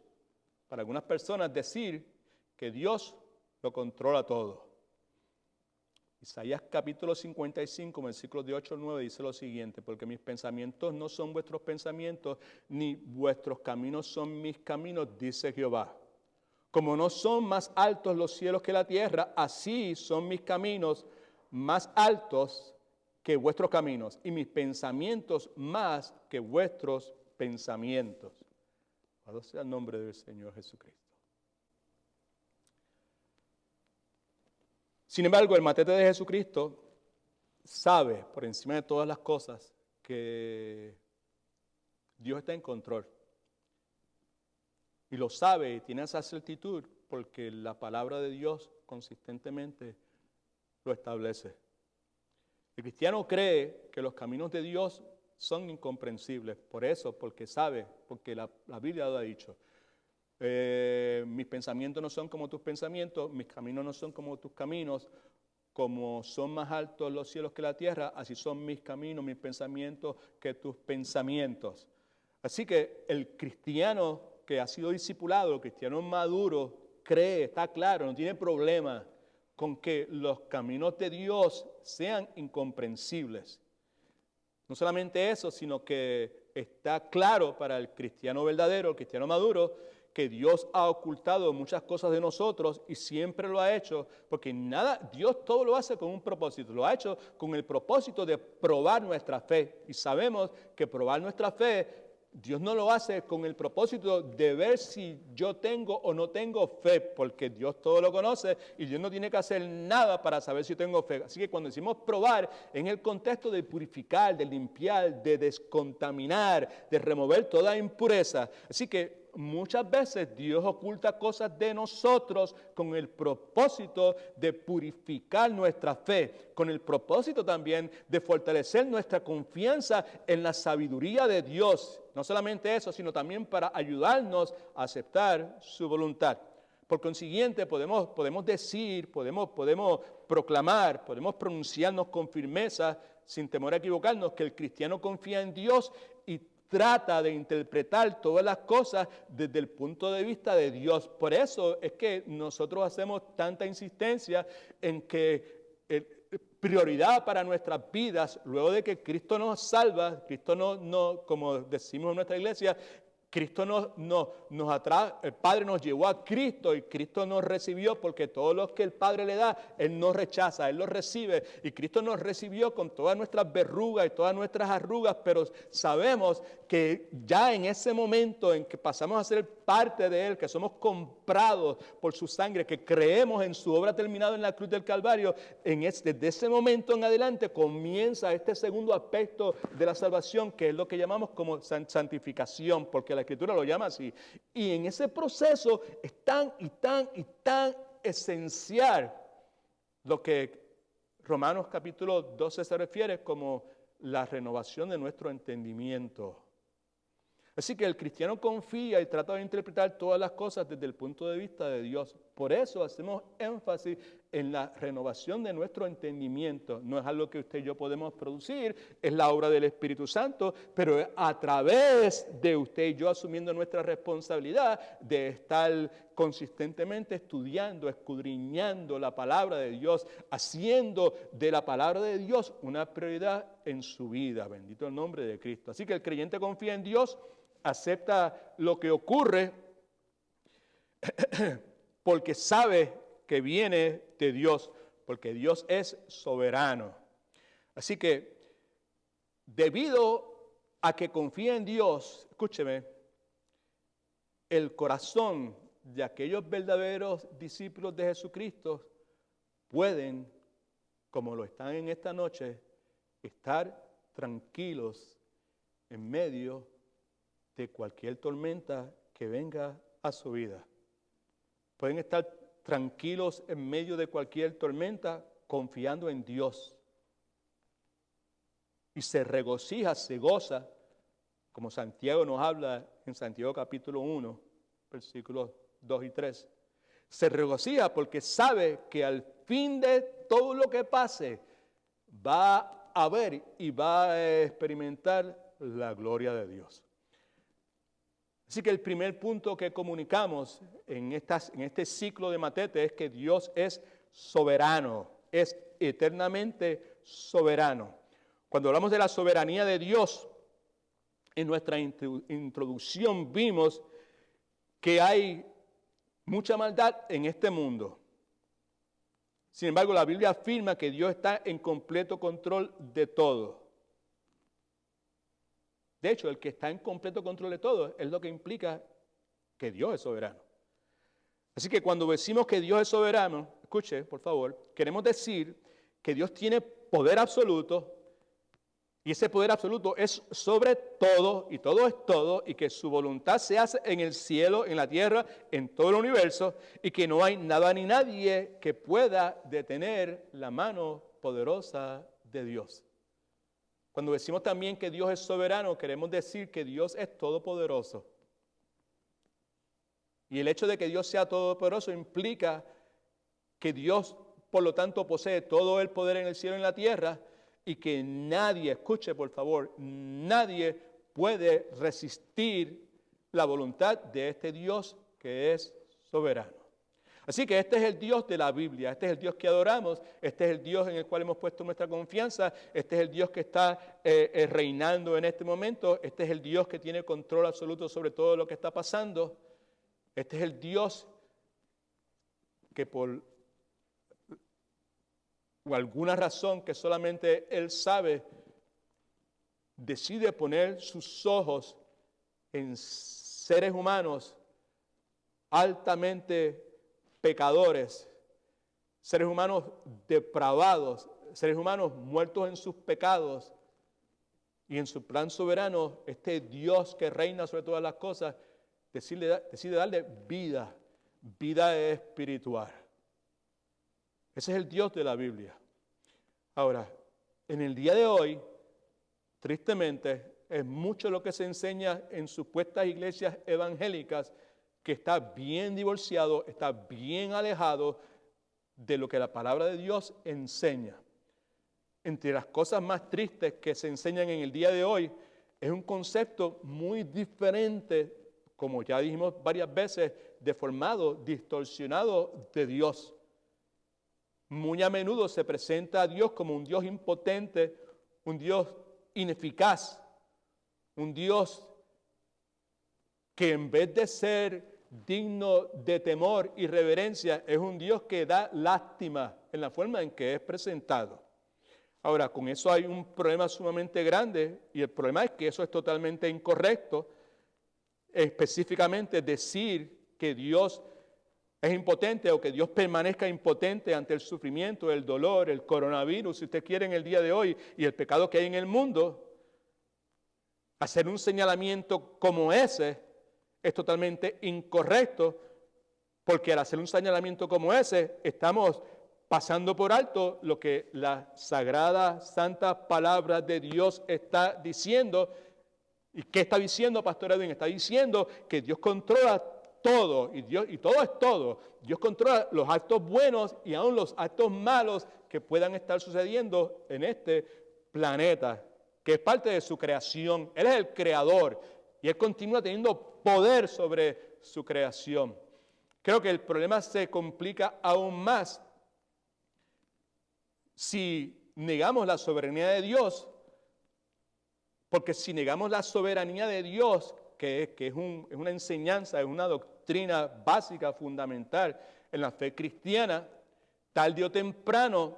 para algunas personas decir que Dios lo controla todo. Isaías capítulo 55, versículos de 8 al 9 dice lo siguiente: porque mis pensamientos no son vuestros pensamientos, ni vuestros caminos son mis caminos, dice Jehová. Como no son más altos los cielos que la tierra, así son mis caminos más altos que vuestros caminos, y mis pensamientos más que vuestros pensamientos. Alabado sea el nombre del Señor Jesucristo. Sin embargo, el matete de Jesucristo sabe, por encima de todas las cosas, que Dios está en control. Y lo sabe y tiene esa certitud porque la palabra de Dios consistentemente lo establece. El cristiano cree que los caminos de Dios son incomprensibles. Por eso, porque sabe, porque la Biblia lo ha dicho. Mis pensamientos no son como tus pensamientos, mis caminos no son como tus caminos, como son más altos los cielos que la tierra, así son mis caminos, mis pensamientos que tus pensamientos. Así que el cristiano que ha sido discipulado, el cristiano maduro, cree, está claro, no tiene problema con que los caminos de Dios sean incomprensibles. No solamente eso, sino que está claro para el cristiano verdadero, el cristiano maduro, que Dios ha ocultado muchas cosas de nosotros y siempre lo ha hecho, porque Dios todo lo hace con un propósito, lo ha hecho con el propósito de probar nuestra fe. Y sabemos que probar nuestra fe, Dios no lo hace con el propósito de ver si yo tengo o no tengo fe, porque Dios todo lo conoce y Dios no tiene que hacer nada para saber si tengo fe. Así que cuando decimos probar, en el contexto de purificar, de limpiar, de descontaminar, de remover toda impureza. Así que muchas veces Dios oculta cosas de nosotros con el propósito de purificar nuestra fe, con el propósito también de fortalecer nuestra confianza en la sabiduría de Dios. No solamente eso, sino también para ayudarnos a aceptar su voluntad. Por consiguiente, podemos decir, podemos proclamar, podemos pronunciarnos con firmeza, sin temor a equivocarnos, que el cristiano confía en Dios y trata de interpretar todas las cosas desde el punto de vista de Dios. Por eso es que nosotros hacemos tanta insistencia en que prioridad para nuestras vidas, luego de que Cristo nos salva, Cristo como decimos en nuestra iglesia, Cristo nos atrae, el Padre nos llevó a Cristo y Cristo nos recibió porque todo lo que el Padre le da, Él no rechaza, Él lo recibe. Y Cristo nos recibió con todas nuestras verrugas y todas nuestras arrugas, pero sabemos que ya en ese momento en que pasamos a ser parte de Él, que somos comprados por su sangre, que creemos en su obra terminada en la cruz del Calvario, desde ese momento en adelante comienza este segundo aspecto de la salvación, que es lo que llamamos como santificación, porque la Escritura lo llama así. Y en ese proceso es tan esencial lo que Romanos capítulo 12 se refiere como la renovación de nuestro entendimiento. Así que el cristiano confía y trata de interpretar todas las cosas desde el punto de vista de Dios. Por eso hacemos énfasis en la renovación de nuestro entendimiento. No es algo que usted y yo podemos producir, es la obra del Espíritu Santo, pero es a través de usted y yo asumiendo nuestra responsabilidad de estar consistentemente estudiando, escudriñando la palabra de Dios, haciendo de la palabra de Dios una prioridad en su vida. Bendito el nombre de Cristo. Así que el creyente confía en Dios, acepta lo que ocurre porque sabe que viene de Dios, porque Dios es soberano. Así que, debido a que confía en Dios, escúcheme, el corazón de aquellos verdaderos discípulos de Jesucristo pueden, como lo están en esta noche, estar tranquilos en medio de cualquier tormenta que venga a su vida. Pueden estar tranquilos en medio de cualquier tormenta confiando en Dios. Y se regocija, se goza, como Santiago nos habla en Santiago capítulo 1, versículos 2 y 3. Se regocija porque sabe que al fin de todo lo que pase va a ver y va a experimentar la gloria de Dios. Así que el primer punto que comunicamos en este ciclo de Matete es que Dios es soberano, es eternamente soberano. Cuando hablamos de la soberanía de Dios, en nuestra introducción vimos que hay mucha maldad en este mundo. Sin embargo, la Biblia afirma que Dios está en completo control de todo. De hecho, el que está en completo control de todo es lo que implica que Dios es soberano. Así que cuando decimos que Dios es soberano, escuche, por favor, queremos decir que Dios tiene poder absoluto y ese poder absoluto es sobre todo y todo es todo y que su voluntad se hace en el cielo, en la tierra, en todo el universo y que no hay nada ni nadie que pueda detener la mano poderosa de Dios. Cuando decimos también que Dios es soberano, queremos decir que Dios es todopoderoso. Y el hecho de que Dios sea todopoderoso implica que Dios, por lo tanto, posee todo el poder en el cielo y en la tierra y que nadie, escuche por favor, nadie puede resistir la voluntad de este Dios que es soberano. Así que este es el Dios de la Biblia, este es el Dios que adoramos, este es el Dios en el cual hemos puesto nuestra confianza, este es el Dios que está reinando en este momento, este es el Dios que tiene control absoluto sobre todo lo que está pasando, este es el Dios que por alguna razón que solamente Él sabe, decide poner sus ojos en seres humanos altamente pecadores, seres humanos depravados, seres humanos muertos en sus pecados, y en su plan soberano, este Dios que reina sobre todas las cosas, decide darle vida, vida espiritual. Ese es el Dios de la Biblia. Ahora, en el día de hoy, tristemente, es mucho lo que se enseña en supuestas iglesias evangélicas que está bien divorciado, está bien alejado de lo que la palabra de Dios enseña. Entre las cosas más tristes que se enseñan en el día de hoy, es un concepto muy diferente, como ya dijimos varias veces, deformado, distorsionado de Dios. Muy a menudo se presenta a Dios como un Dios impotente, un Dios ineficaz, un Dios que en vez de ser digno de temor y reverencia, es un Dios que da lástima en la forma en que es presentado. Ahora, con eso hay un problema sumamente grande, y el problema es que eso es totalmente incorrecto. Específicamente decir que Dios es impotente o que Dios permanezca impotente ante el sufrimiento, el dolor, el coronavirus, si usted quiere, en el día de hoy, y el pecado que hay en el mundo. Hacer un señalamiento como ese es totalmente incorrecto, porque al hacer un señalamiento como ese estamos pasando por alto lo que la sagrada, santa palabra de Dios está diciendo. ¿Y qué está diciendo, Pastor Edwin? Está diciendo que Dios controla todo, y todo es todo. Dios controla los actos buenos y aún los actos malos que puedan estar sucediendo en este planeta, que es parte de su creación. Él es el creador y Él continúa teniendo poder sobre su creación. Creo que el problema se complica aún más si negamos la soberanía de Dios, porque si negamos la soberanía de Dios, que es una enseñanza, es una doctrina básica, fundamental en la fe cristiana, tarde o temprano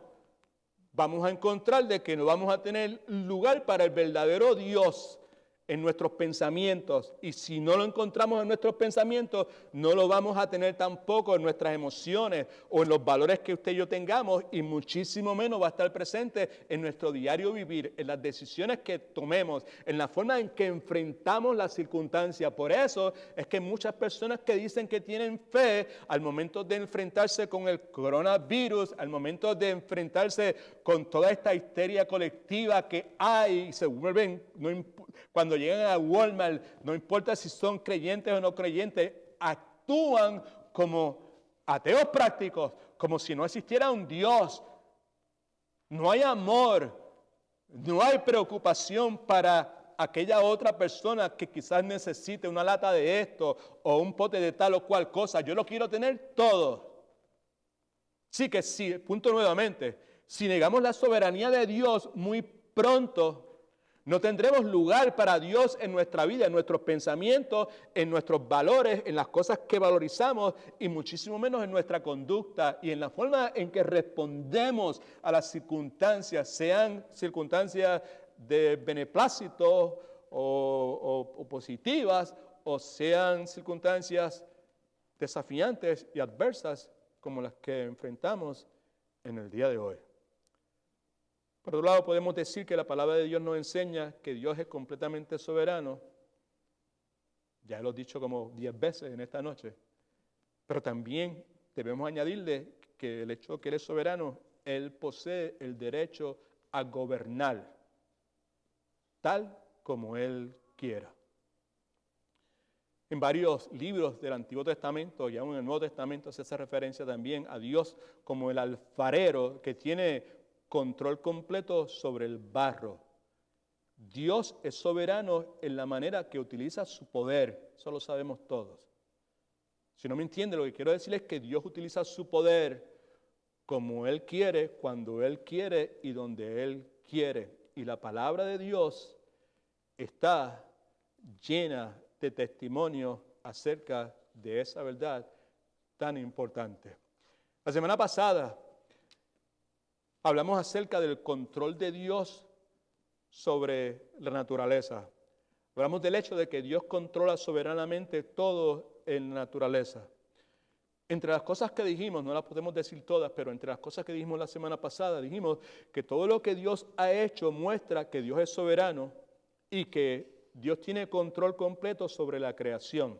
vamos a encontrar de que no vamos a tener lugar para el verdadero Dios en nuestros pensamientos. Y si no lo encontramos en nuestros pensamientos, no lo vamos a tener tampoco en nuestras emociones o en los valores que usted y yo tengamos, y muchísimo menos va a estar presente en nuestro diario vivir, en las decisiones que tomemos, en la forma en que enfrentamos las circunstancias. Por eso es que muchas personas que dicen que tienen fe, al momento de enfrentarse con el coronavirus, al momento de enfrentarse con toda esta histeria colectiva que hay, se vuelven, cuando llegan a Walmart, no importa si son creyentes o no creyentes, actúan como ateos prácticos, como si no existiera un Dios. No hay amor, no hay preocupación para aquella otra persona que quizás necesite una lata de esto o un pote de tal o cual cosa. Yo lo quiero tener todo. Sí que sí, punto nuevamente, si negamos la soberanía de Dios, muy pronto no tendremos lugar para Dios en nuestra vida, en nuestros pensamientos, en nuestros valores, en las cosas que valorizamos y muchísimo menos en nuestra conducta y en la forma en que respondemos a las circunstancias, sean circunstancias de beneplácito o positivas, o sean circunstancias desafiantes y adversas como las que enfrentamos en el día de hoy. Por otro lado, podemos decir que la palabra de Dios nos enseña que Dios es completamente soberano. Ya lo he dicho como 10 veces en esta noche. Pero también debemos añadirle que el hecho de que Él es soberano, Él posee el derecho a gobernar tal como Él quiera. En varios libros del Antiguo Testamento y aún en el Nuevo Testamento se hace referencia también a Dios como el alfarero que tiene control completo sobre el barro. Dios es soberano en la manera que utiliza su poder, eso lo sabemos todos. Si no me entiende, lo que quiero decir es que Dios utiliza su poder como Él quiere, cuando Él quiere y donde Él quiere. Y la palabra de Dios está llena de testimonio acerca de esa verdad tan importante. La semana pasada hablamos acerca del control de Dios sobre la naturaleza. Hablamos del hecho de que Dios controla soberanamente todo en la naturaleza. Entre las cosas que dijimos, no las podemos decir todas, pero entre las cosas que dijimos la semana pasada, dijimos que todo lo que Dios ha hecho muestra que Dios es soberano y que Dios tiene control completo sobre la creación.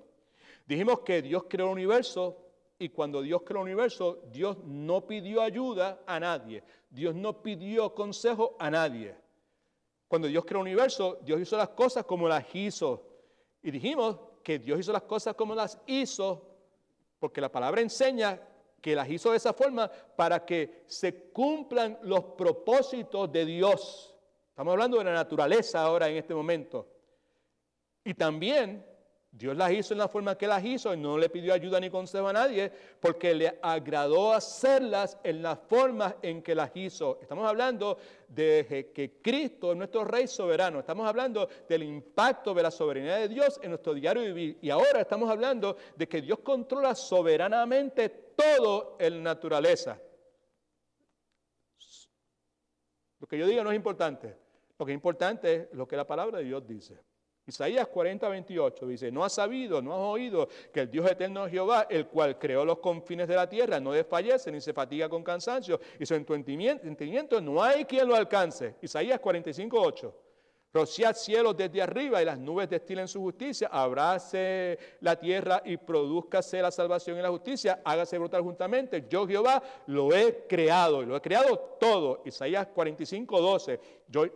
Dijimos que Dios creó el universo y cuando Dios creó el universo, Dios no pidió ayuda a nadie. Dios no pidió consejo a nadie. Cuando Dios creó el universo, Dios hizo las cosas como las hizo. Y dijimos que Dios hizo las cosas como las hizo porque la palabra enseña que las hizo de esa forma para que se cumplan los propósitos de Dios. Estamos hablando de la naturaleza ahora en este momento. Y también Dios las hizo en la forma que las hizo y no le pidió ayuda ni consejo a nadie porque le agradó hacerlas en la forma en que las hizo. Estamos hablando de que Cristo es nuestro Rey soberano. Estamos hablando del impacto de la soberanía de Dios en nuestro diario vivir. Y ahora estamos hablando de que Dios controla soberanamente todo en la naturaleza. Lo que yo diga no es importante. Lo que es importante es lo que la palabra de Dios dice. Isaías 40:28 dice, no has sabido, no has oído que el Dios eterno Jehová, el cual creó los confines de la tierra, no desfallece ni se fatiga con cansancio, y su entendimiento no hay quien lo alcance. Isaías 45:8. Rociad cielos desde arriba y las nubes destilen su justicia. Abráse la tierra y produzcase la salvación y la justicia. Hágase brotar juntamente. Yo, Jehová, lo he creado y lo he creado todo. Isaías 45:12.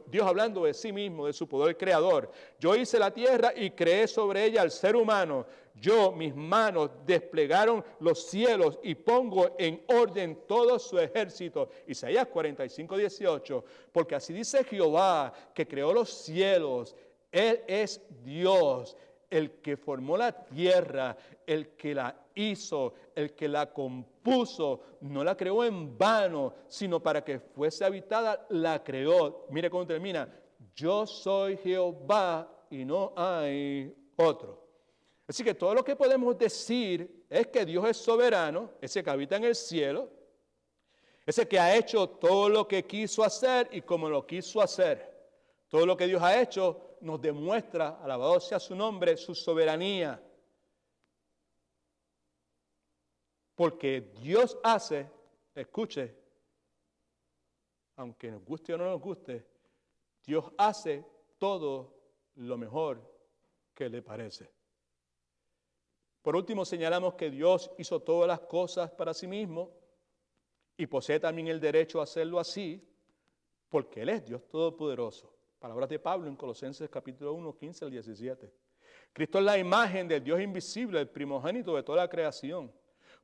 Dios hablando de sí mismo, de su poder creador. Yo hice la tierra y creé sobre ella al ser humano. Yo, mis manos desplegaron los cielos y pongo en orden todo su ejército. Isaías 45:18. Porque así dice Jehová, que creó los cielos. Él es Dios, el que formó la tierra, el que la hizo, el que la compuso. No la creó en vano, sino para que fuese habitada, la creó. Mire cómo termina. Yo soy Jehová y no hay otro. Así que todo lo que podemos decir es que Dios es soberano, ese que habita en el cielo, ese que ha hecho todo lo que quiso hacer y como lo quiso hacer. Todo lo que Dios ha hecho nos demuestra, alabado sea su nombre, su soberanía. Porque Dios hace, escuche, aunque nos guste o no nos guste, Dios hace todo lo mejor que le parece. Por último, señalamos que Dios hizo todas las cosas para sí mismo y posee también el derecho a hacerlo así, porque Él es Dios Todopoderoso. Palabras de Pablo en Colosenses capítulo 1, 15 al 17. Cristo es la imagen del Dios invisible, el primogénito de toda la creación,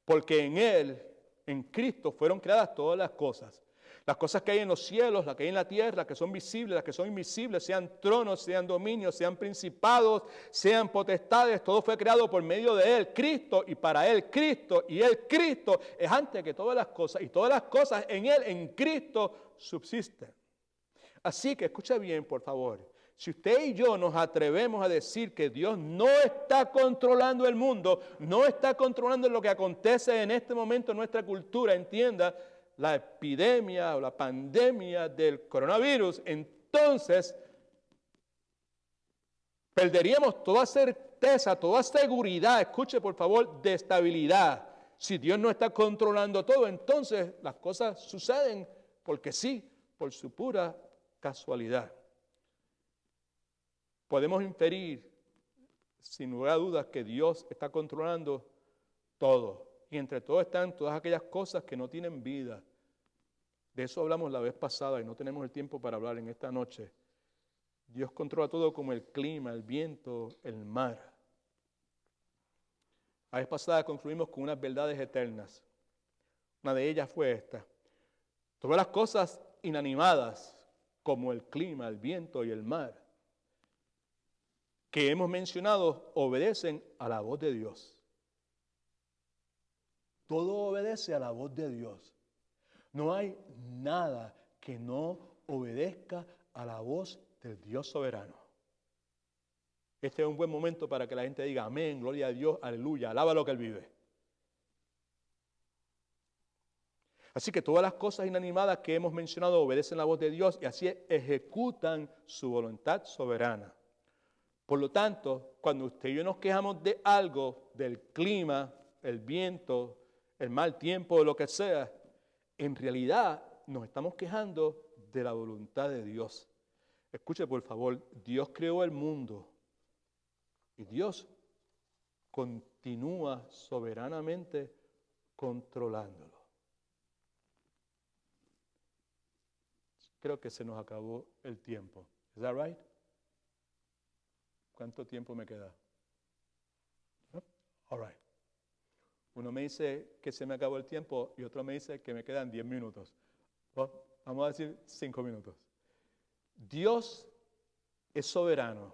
porque en Él, en Cristo, fueron creadas todas las cosas. Las cosas que hay en los cielos, las que hay en la tierra, las que son visibles, las que son invisibles, sean tronos, sean dominios, sean principados, sean potestades, todo fue creado por medio de Él, Cristo, y para Él, Cristo, y Él, Cristo, es antes que todas las cosas, y todas las cosas en Él, en Cristo, subsisten. Así que escucha bien, por favor. Si usted y yo nos atrevemos a decir que Dios no está controlando el mundo, no está controlando lo que acontece en este momento en nuestra cultura, entienda, la epidemia o la pandemia del coronavirus, entonces perderíamos toda certeza, toda seguridad, escuche por favor, de estabilidad. Si Dios no está controlando todo, entonces las cosas suceden porque sí, por su pura casualidad. Podemos inferir, sin lugar a dudas, que Dios está controlando todo. Y entre todo están todas aquellas cosas que no tienen vida. De eso hablamos la vez pasada y no tenemos el tiempo para hablar en esta noche. Dios controla todo como el clima, el viento, el mar. La vez pasada concluimos con unas verdades eternas. Una de ellas fue esta. Todas las cosas inanimadas, como el clima, el viento y el mar, que hemos mencionado, obedecen a la voz de Dios. Todo obedece a la voz de Dios. No hay nada que no obedezca a la voz del Dios soberano. Este es un buen momento para que la gente diga amén, gloria a Dios, aleluya, alaba lo que Él vive. Así que todas las cosas inanimadas que hemos mencionado obedecen la voz de Dios y así ejecutan su voluntad soberana. Por lo tanto, cuando usted y yo nos quejamos de algo, del clima, el viento, el mal tiempo, lo que sea, en realidad nos estamos quejando de la voluntad de Dios. Escuche por favor, Dios creó el mundo y Dios continúa soberanamente controlándolo. Creo que se nos acabó el tiempo. ¿Es that right? ¿Cuánto tiempo me queda? All right. Uno me dice que se me acabó el tiempo y otro me dice que me quedan 10 minutos. Well, vamos a decir 5 minutos. Dios es soberano.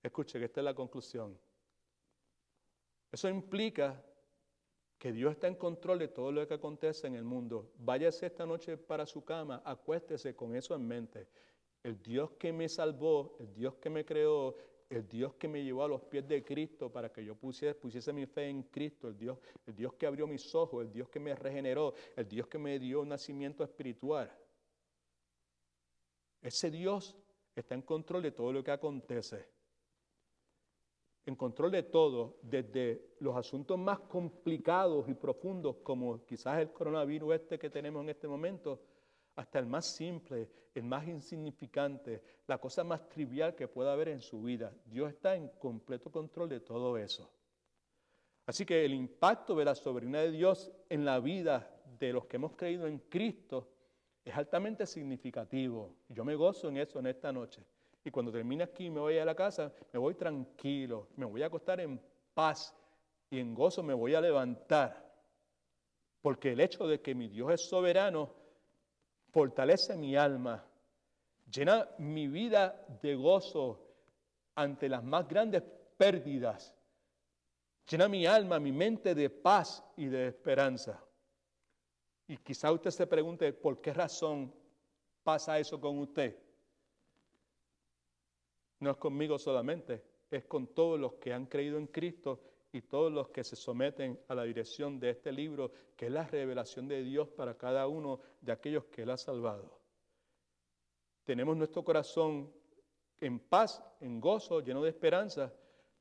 Escuche que esta es la conclusión. Eso implica que Dios está en control de todo lo que acontece en el mundo. Váyase esta noche para su cama, acuéstese con eso en mente. El Dios que me salvó, el Dios que me creó, el Dios que me llevó a los pies de Cristo para que yo pusiese mi fe en Cristo, el Dios que abrió mis ojos, el Dios que me regeneró, el Dios que me dio un nacimiento espiritual. Ese Dios está en control de todo lo que acontece. En control de todo, desde los asuntos más complicados y profundos, como quizás el coronavirus que tenemos en este momento, hasta el más simple, el más insignificante, la cosa más trivial que pueda haber en su vida. Dios está en completo control de todo eso. Así que el impacto de la soberanía de Dios en la vida de los que hemos creído en Cristo es altamente significativo. Yo me gozo en eso en esta noche. Y cuando termine aquí y me voy a la casa, me voy tranquilo, me voy a acostar en paz y en gozo me voy a levantar. Porque el hecho de que mi Dios es soberano fortalece mi alma, llena mi vida de gozo ante las más grandes pérdidas, llena mi alma, mi mente de paz y de esperanza. Y quizá usted se pregunte, ¿por qué razón pasa eso con usted? No es conmigo solamente, es con todos los que han creído en Cristo y todos los que se someten a la dirección de este libro, que es la revelación de Dios para cada uno de aquellos que Él ha salvado. Tenemos nuestro corazón en paz, en gozo, lleno de esperanza,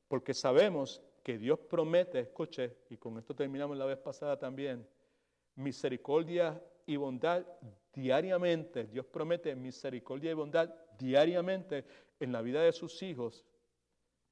porque sabemos que Dios promete, escuche, y con esto terminamos la vez pasada también, misericordia y bondad diariamente. Dios promete misericordia y bondad diariamente en la vida de sus hijos.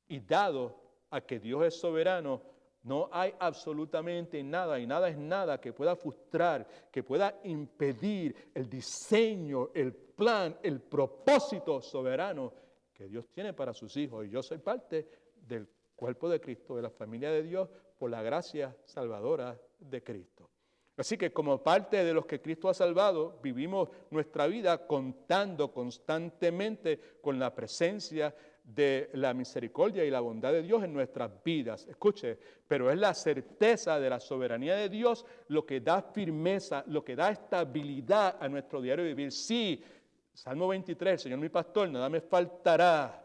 Y dado a que Dios es soberano, no hay absolutamente nada, y nada es nada que pueda frustrar, que pueda impedir el diseño, el plan, el propósito soberano que Dios tiene para sus hijos. Y yo soy parte del cuerpo de Cristo, de la familia de Dios, por la gracia salvadora de Cristo. Así que como parte de los que Cristo ha salvado, vivimos nuestra vida contando constantemente con la presencia de la misericordia y la bondad de Dios en nuestras vidas. Escuche, pero es la certeza de la soberanía de Dios lo que da firmeza, lo que da estabilidad a nuestro diario vivir. Sí, Salmo 23, Señor mi pastor, nada me faltará.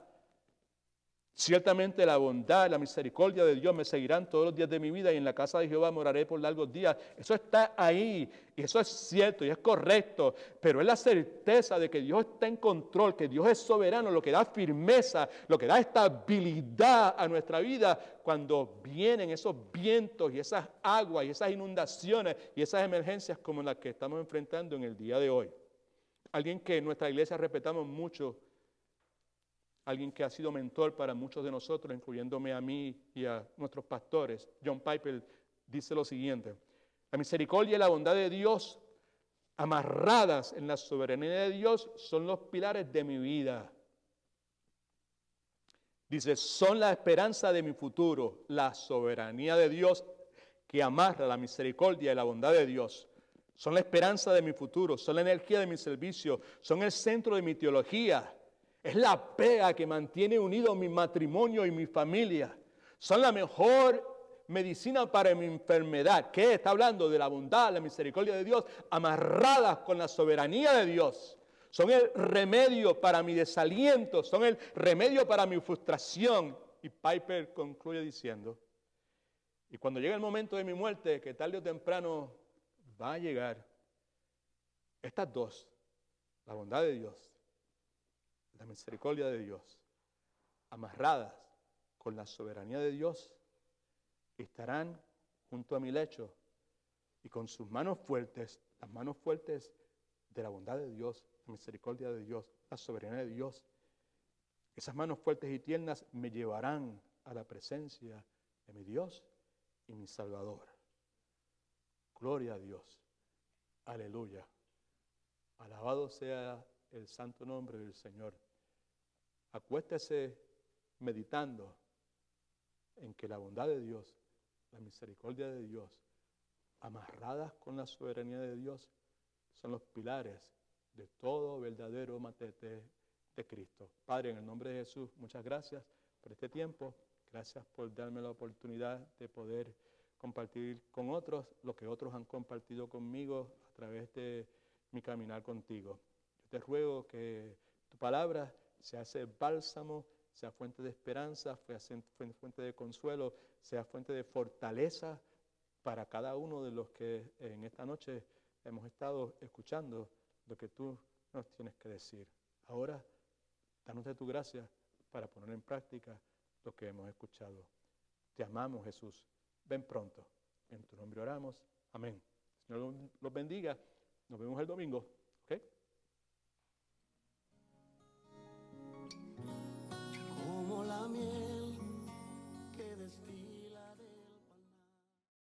Ciertamente la bondad, la misericordia de Dios me seguirán todos los días de mi vida y en la casa de Jehová moraré por largos días. Eso está ahí y eso es cierto y es correcto, pero es la certeza de que Dios está en control, que Dios es soberano, lo que da firmeza, lo que da estabilidad a nuestra vida cuando vienen esos vientos y esas aguas y esas inundaciones y esas emergencias como las que estamos enfrentando en el día de hoy. Alguien que en nuestra iglesia respetamos mucho, alguien que ha sido mentor para muchos de nosotros, incluyéndome a mí y a nuestros pastores, John Piper, dice lo siguiente: la misericordia y la bondad de Dios, amarradas en la soberanía de Dios, son los pilares de mi vida. Dice, son la esperanza de mi futuro, la soberanía de Dios que amarra la misericordia y la bondad de Dios. Son la esperanza de mi futuro, son la energía de mi servicio, son el centro de mi teología. Es la pega que mantiene unido mi matrimonio y mi familia. Son la mejor medicina para mi enfermedad. ¿Qué? Está hablando de la bondad, la misericordia de Dios, amarradas con la soberanía de Dios. Son el remedio para mi desaliento, son el remedio para mi frustración. Y Piper concluye diciendo, y cuando llegue el momento de mi muerte, que tarde o temprano va a llegar, estas dos, la bondad de Dios, la misericordia de Dios, amarradas con la soberanía de Dios, estarán junto a mi lecho y con sus manos fuertes, las manos fuertes de la bondad de Dios, la misericordia de Dios, la soberanía de Dios, esas manos fuertes y tiernas me llevarán a la presencia de mi Dios y mi Salvador. Gloria a Dios. Aleluya. Alabado sea el santo nombre del Señor. Acuéstese meditando en que la bondad de Dios, la misericordia de Dios, amarradas con la soberanía de Dios, son los pilares de todo verdadero matete de Cristo. Padre, en el nombre de Jesús, muchas gracias por este tiempo. Gracias por darme la oportunidad de poder compartir con otros lo que otros han compartido conmigo a través de mi caminar contigo. Yo te ruego que tu palabra se hace bálsamo, sea fuente de esperanza, sea fuente de consuelo, sea fuente de fortaleza para cada uno de los que en esta noche hemos estado escuchando lo que tú nos tienes que decir. Ahora, danos de tu gracia para poner en práctica lo que hemos escuchado. Te amamos, Jesús. Ven pronto. En tu nombre oramos. Amén. El Señor los bendiga. Nos vemos el domingo. ¿Ok?